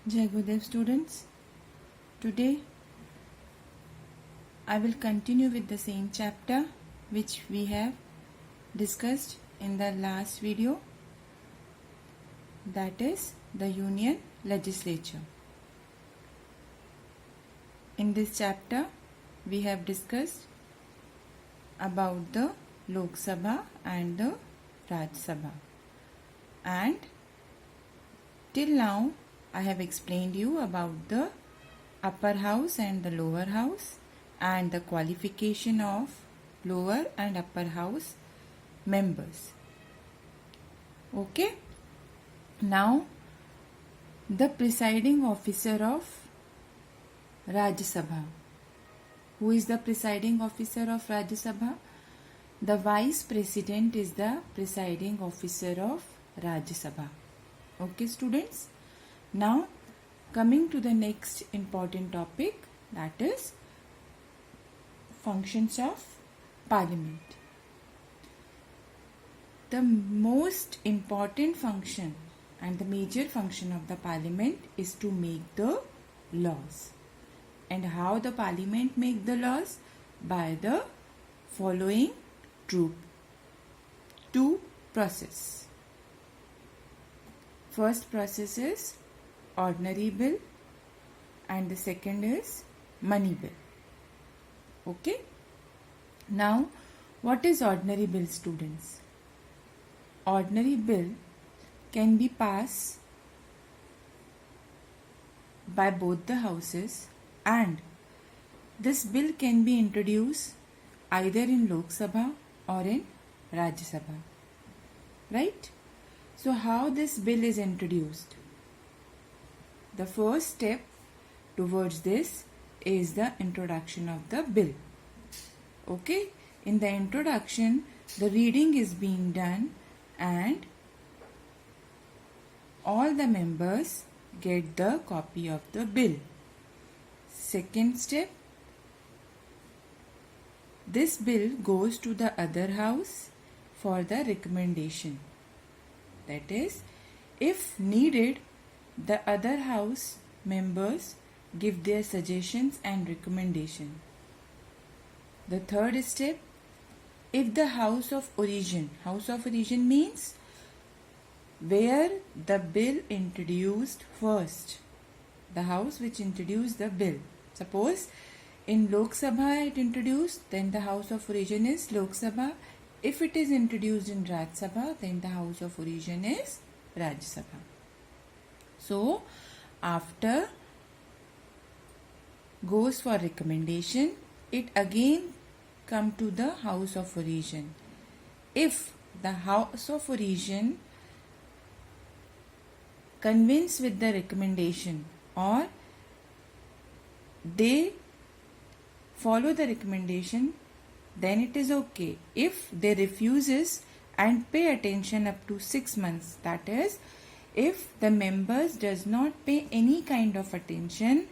Jai Gurudev students, today I will continue with the same chapter which we have discussed in the last video, that is the Union Legislature. In this chapter we have discussed about the Lok Sabha and the Raj Sabha, and till now I have explained you about the upper house and the lower house and the qualification of lower and upper house members. Okay, now the presiding officer of Rajya Sabha. Who is the presiding officer of Rajya Sabha? The vice president is the presiding officer of Rajya Sabha. Okay students, now coming to the next important topic, that is functions of Parliament. The most important function and the major function of the Parliament is to make the laws. And how the Parliament make the laws? By the following two process. First process is ordinary bill and the second is money bill. Okay. Now what is ordinary bill, students? Ordinary bill can be passed by both the houses, and this bill can be introduced either in Lok Sabha or in Rajya Sabha. Right? So how this bill is introduced? The first step towards this is the introduction of the bill. Okay? In the introduction, the reading is being done and all the members get the copy of the bill. Second step, this bill goes to the other house for the recommendation. That is, if needed, the other house members give their suggestions and recommendation. The third step, if the house of origin means where the bill introduced first, the house which introduced the bill. Suppose in Lok Sabha it introduced, then the house of origin is Lok Sabha. If it is introduced in Raj Sabha, then the house of origin is Raj Sabha. So after goes for recommendation, it again come to the house of origin. If the house of origin convince with the recommendation or they follow the recommendation, then it is okay. If they refuses and pay attention up to 6 months, that is, if the members does not pay any kind of attention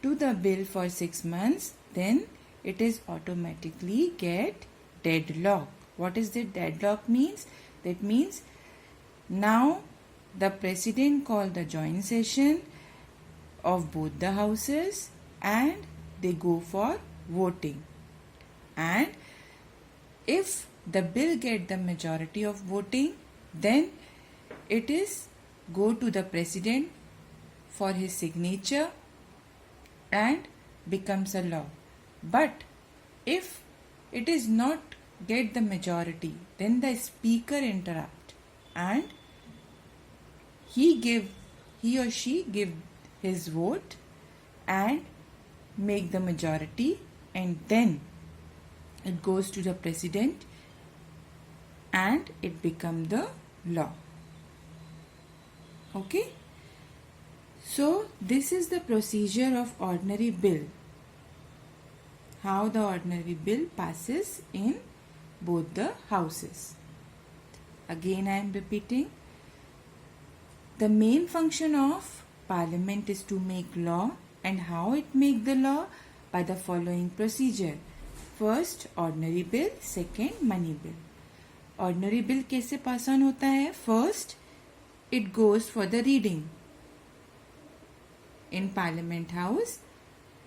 to the bill for 6 months, then it is automatically get deadlock. What is the deadlock means? That means now the president call the joint session of both the houses and they go for voting. And if the bill get the majority of voting, then it is go to the president for his signature and becomes a law. But if it is not get the majority, then the speaker interrupt and he or she give his vote and make the majority, and then it goes to the president and it become the law. Okay? So this is the procedure of ordinary bill. How the ordinary bill passes in both the houses. Again I am repeating. The main function of Parliament is to make law, and how it make the law? By the following procedure. First ordinary bill, second money bill. Ordinary bill कैसे pass on होता है? First it goes for the reading. In parliament house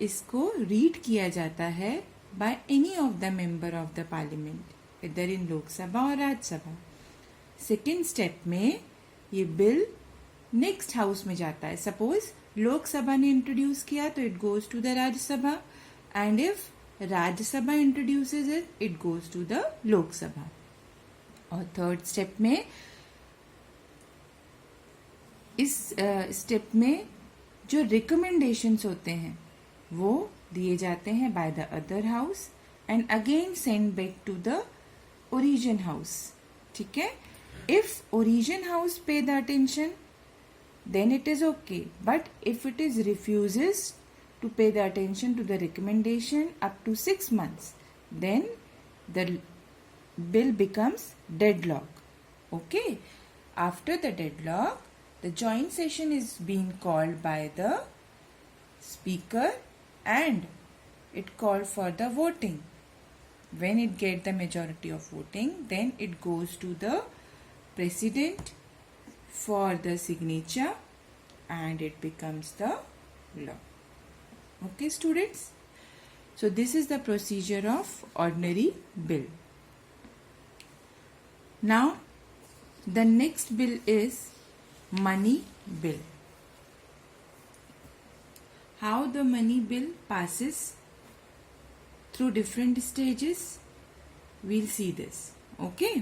इसको read किया जाता है by any of the member of the parliament, इधर इन लोकसभा और Rajya Sabha. Second step में ये बिल नेक्स्ट हाउस में जाता है। सपोज लोकसभा ने इंट्रोड्यूस किया तो it goes to the Rajya Sabha, and if Rajya Sabha introduces it goes to the Lok Sabha. और थर्ड स्टेप में, इस स्टेप में जो रिकमेंडेशंस होते हैं वो दिए जाते हैं by the other house and again send back to the origin house. ठीक है, if origin house pay the attention then it is okay, but if it is refuses to pay the attention to the recommendation up to 6 months, then the bill becomes deadlock. Okay, after the deadlock, the joint session is being called by the speaker and it called for the voting. When it get the majority of voting, then it goes to the president for the signature and it becomes the law. Okay students, so this is the procedure of ordinary bill. Now the next bill is money bill. How the money bill passes through different stages, we'll see this. Okay,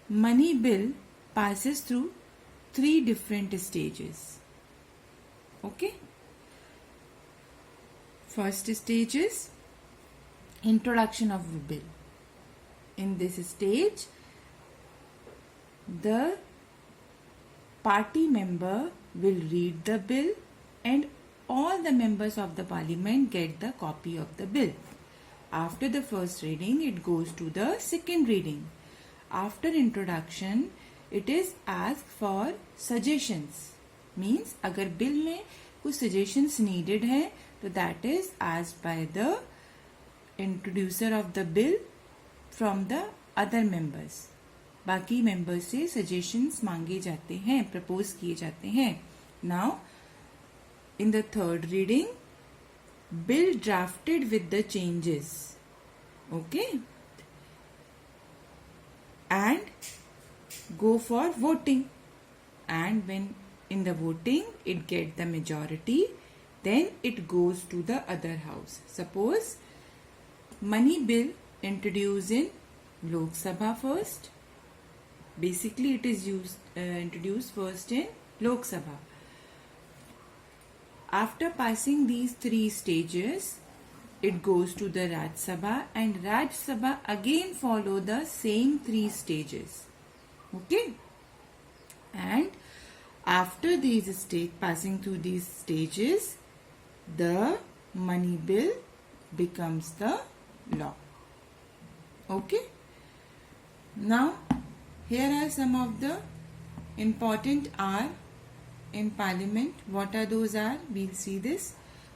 money bill passes through 3 different stages. Okay, first stage is introduction of the bill. In this stage, the party member will read the bill and all the members of the parliament get the copy of the bill. After the first reading, it goes to the second reading. After introduction, it is asked for suggestions. Means अगर bill में कुछ suggestions needed है तो that is asked by the introducer of the bill from the other members. बाकी members से suggestions मांगे जाते हैं, propose किए जाते हैं. Now in the third reading, bill drafted with the changes. Okay, and go for voting, and when in the voting it get the majority, then it goes to the other house. Suppose money bill introduced in Lok Sabha first. Basically it is introduced first in Lok Sabha. After passing these 3 stages, it goes to the Raj Sabha, and Raj Sabha again follow the same 3 stages. Okay, and after these passing through these stages, the money bill becomes the law. Okay, now here are some of the important hour in parliament. What are those hour? We'll see this.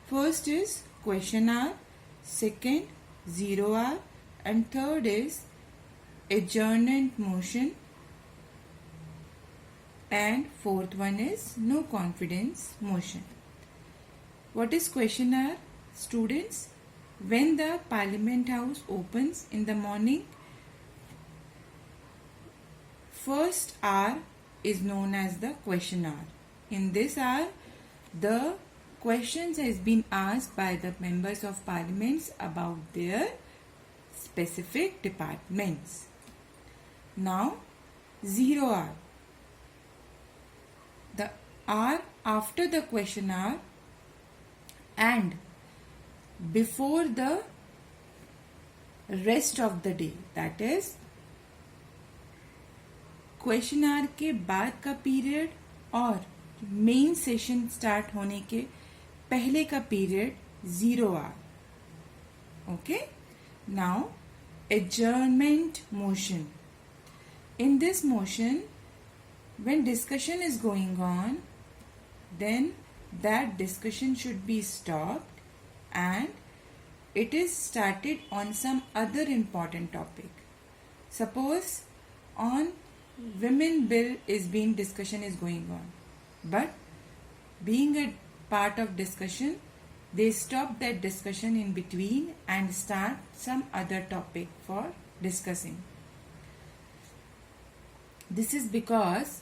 First is question hour, second 0 hour, and third is adjournment motion, and fourth one is no confidence motion. What is question hour, students? When the parliament house opens in the morning, first hour is known as the question hour. In this hour, the questions has been asked by the members of parliaments about their specific departments. Now 0 hour, the hour after the question hour and before the rest of the day, that is question hour के बाद का period और main session start होने के पहले का period 0 hour. Okay, now adjournment motion. In this motion, when discussion is going on, then that discussion should be stopped and it is started on some other important topic. Suppose on women bill is being discussion is going on, but being a part of discussion, they stop that discussion in between and start some other topic for discussing. This is because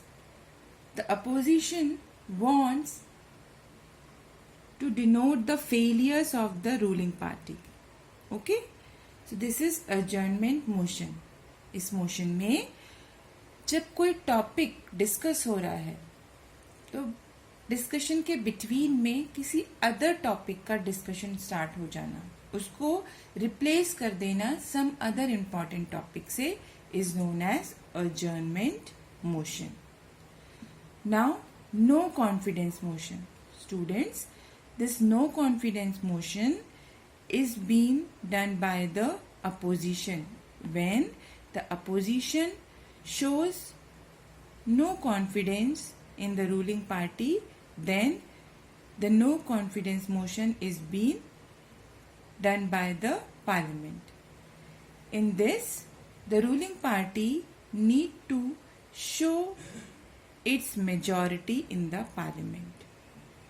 the opposition wants to denote the failures of the ruling party. Okay? So this is adjournment motion. इस motion में जब कोई topic discuss हो रहा है तो discussion के between में किसी अदर टॉपिक का डिस्कशन स्टार्ट हो जाना, उसको रिप्लेस कर देना सम अदर इम्पॉर्टेंट टॉपिक से is known as adjournment motion. Now, no confidence motion. Students, this no confidence motion is being done by the opposition. When the opposition shows no confidence in the ruling party, then the no confidence motion is being done by the parliament. In this, the ruling party need to show its majority in the parliament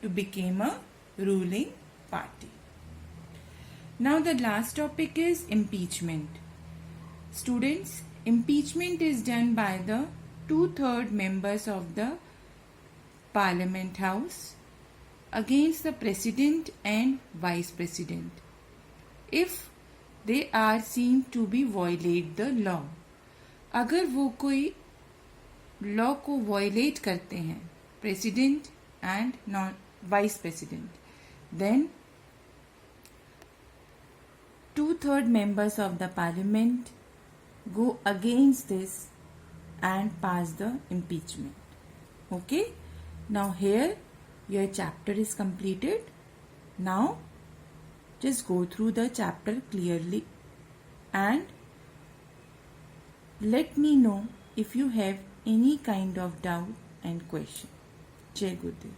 to become a ruling party. Now the last topic is impeachment. Students, impeachment is done by the 2/3 members of the parliament house against the president and vice president if they are seen to be violate the law. अगर वो कोई law को violate करते हैं, president and non vice president, then 2/3 members of the parliament go against this and pass the impeachment. Okay? Now here your chapter is completed. Now just go through the chapter clearly and let me know if you have any kind of doubt and question. Jai Gurudev.